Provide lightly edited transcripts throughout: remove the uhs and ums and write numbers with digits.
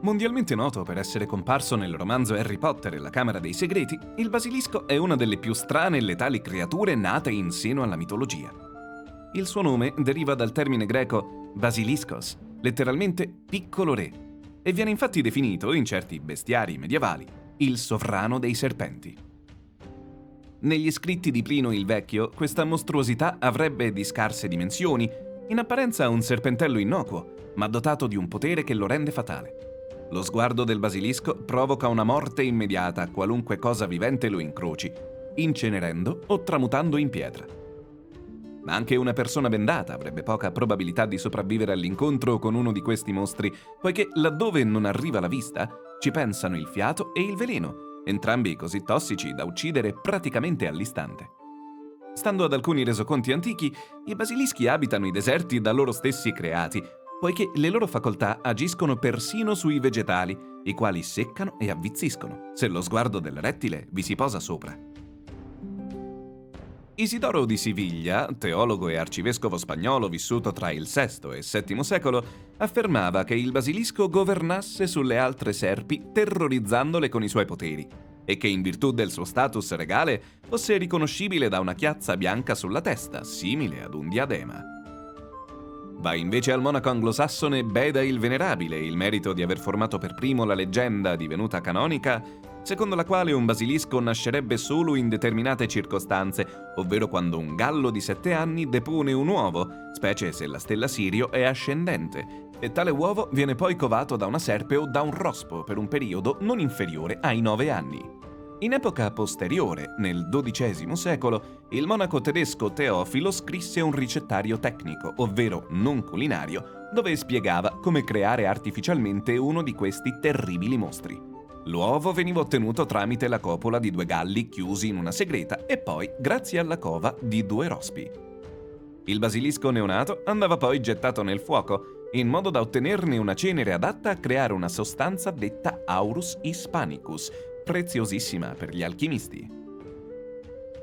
Mondialmente noto per essere comparso nel romanzo Harry Potter e la Camera dei Segreti, il basilisco è una delle più strane e letali creature nate in seno alla mitologia. Il suo nome deriva dal termine greco basiliskos, letteralmente piccolo re, e viene infatti definito, in certi bestiari medievali, il sovrano dei serpenti. Negli scritti di Plinio il Vecchio, questa mostruosità avrebbe di scarse dimensioni, in apparenza un serpentello innocuo, ma dotato di un potere che lo rende fatale. Lo sguardo del basilisco provoca una morte immediata a qualunque cosa vivente lo incroci, incenerendo o tramutando in pietra. Ma anche una persona bendata avrebbe poca probabilità di sopravvivere all'incontro con uno di questi mostri, poiché laddove non arriva la vista, ci pensano il fiato e il veleno, entrambi così tossici da uccidere praticamente all'istante. Stando ad alcuni resoconti antichi, i basilischi abitano i deserti da loro stessi creati, poiché le loro facoltà agiscono persino sui vegetali, i quali seccano e avvizziscono, se lo sguardo del rettile vi si posa sopra. Isidoro di Siviglia, teologo e arcivescovo spagnolo vissuto tra il VI e VII secolo, affermava che il basilisco governasse sulle altre serpi terrorizzandole con i suoi poteri, e che in virtù del suo status regale fosse riconoscibile da una chiazza bianca sulla testa, simile ad un diadema. Va invece al monaco anglosassone Beda il Venerabile il merito di aver formato per primo la leggenda divenuta canonica, secondo la quale un basilisco nascerebbe solo in determinate circostanze, ovvero quando un gallo di 7 anni depone un uovo, specie se la stella Sirio è ascendente, e tale uovo viene poi covato da una serpe o da un rospo per un periodo non inferiore ai 9 anni. In epoca posteriore, nel XII secolo, il monaco tedesco Teofilo scrisse un ricettario tecnico, ovvero non culinario, dove spiegava come creare artificialmente uno di questi terribili mostri. L'uovo veniva ottenuto tramite la copola di 2 galli chiusi in una segreta e poi grazie alla cova di 2 rospi. Il basilisco neonato andava poi gettato nel fuoco, in modo da ottenerne una cenere adatta a creare una sostanza detta Aurus Hispanicus, preziosissima per gli alchimisti.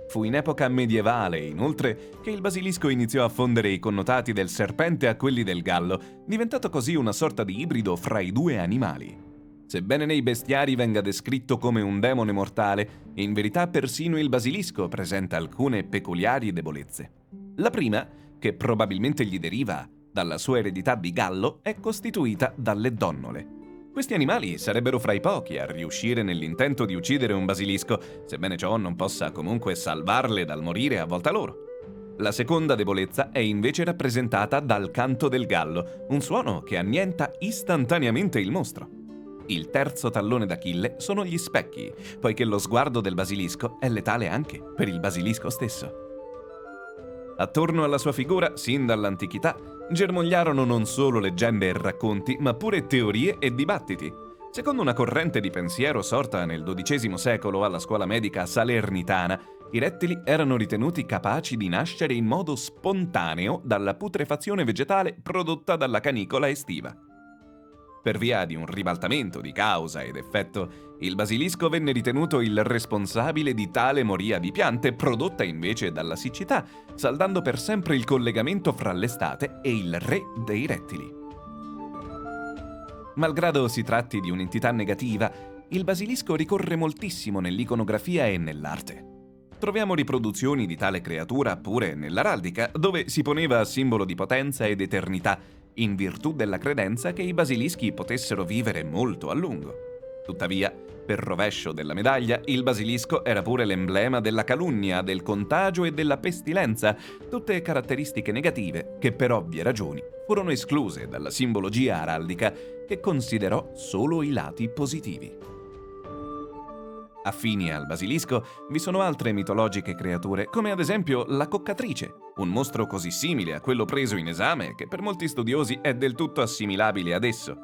Fu in epoca medievale, inoltre, che il basilisco iniziò a fondere i connotati del serpente a quelli del gallo, diventato così una sorta di ibrido fra i 2 animali. Sebbene nei bestiari venga descritto come un demone mortale, in verità persino il basilisco presenta alcune peculiari debolezze. La prima, che probabilmente gli deriva dalla sua eredità di gallo, è costituita dalle donnole. Questi animali sarebbero fra i pochi a riuscire nell'intento di uccidere un basilisco, sebbene ciò non possa comunque salvarle dal morire a volta loro. La seconda debolezza è invece rappresentata dal canto del gallo, un suono che annienta istantaneamente il mostro. Il terzo tallone d'Achille sono gli specchi, poiché lo sguardo del basilisco è letale anche per il basilisco stesso. Attorno alla sua figura, sin dall'antichità, germogliarono non solo leggende e racconti, ma pure teorie e dibattiti. Secondo una corrente di pensiero sorta nel XII secolo alla scuola medica salernitana, i rettili erano ritenuti capaci di nascere in modo spontaneo dalla putrefazione vegetale prodotta dalla canicola estiva. Per via di un ribaltamento di causa ed effetto, il basilisco venne ritenuto il responsabile di tale moria di piante prodotta invece dalla siccità, saldando per sempre il collegamento fra l'estate e il re dei rettili. Malgrado si tratti di un'entità negativa, il basilisco ricorre moltissimo nell'iconografia e nell'arte. Troviamo riproduzioni di tale creatura pure nell'araldica, dove si poneva a simbolo di potenza ed eternità, in virtù della credenza che i basilischi potessero vivere molto a lungo. Tuttavia, per rovescio della medaglia, il basilisco era pure l'emblema della calunnia, del contagio e della pestilenza, tutte caratteristiche negative che per ovvie ragioni furono escluse dalla simbologia araldica, che considerò solo i lati positivi. Affini al basilisco vi sono altre mitologiche creature, come ad esempio la coccatrice, un mostro così simile a quello preso in esame che per molti studiosi è del tutto assimilabile ad esso.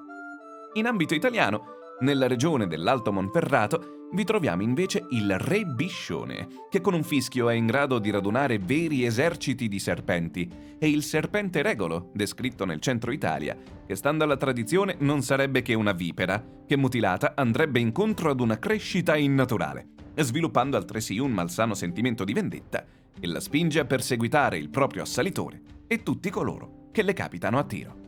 In ambito italiano, nella regione dell'Alto Monferrato, vi troviamo invece il re Biscione, che con un fischio è in grado di radunare veri eserciti di serpenti, e il serpente regolo, descritto nel centro Italia, che stando alla tradizione non sarebbe che una vipera, che mutilata andrebbe incontro ad una crescita innaturale, sviluppando altresì un malsano sentimento di vendetta, e la spinge a perseguitare il proprio assalitore e tutti coloro che le capitano a tiro.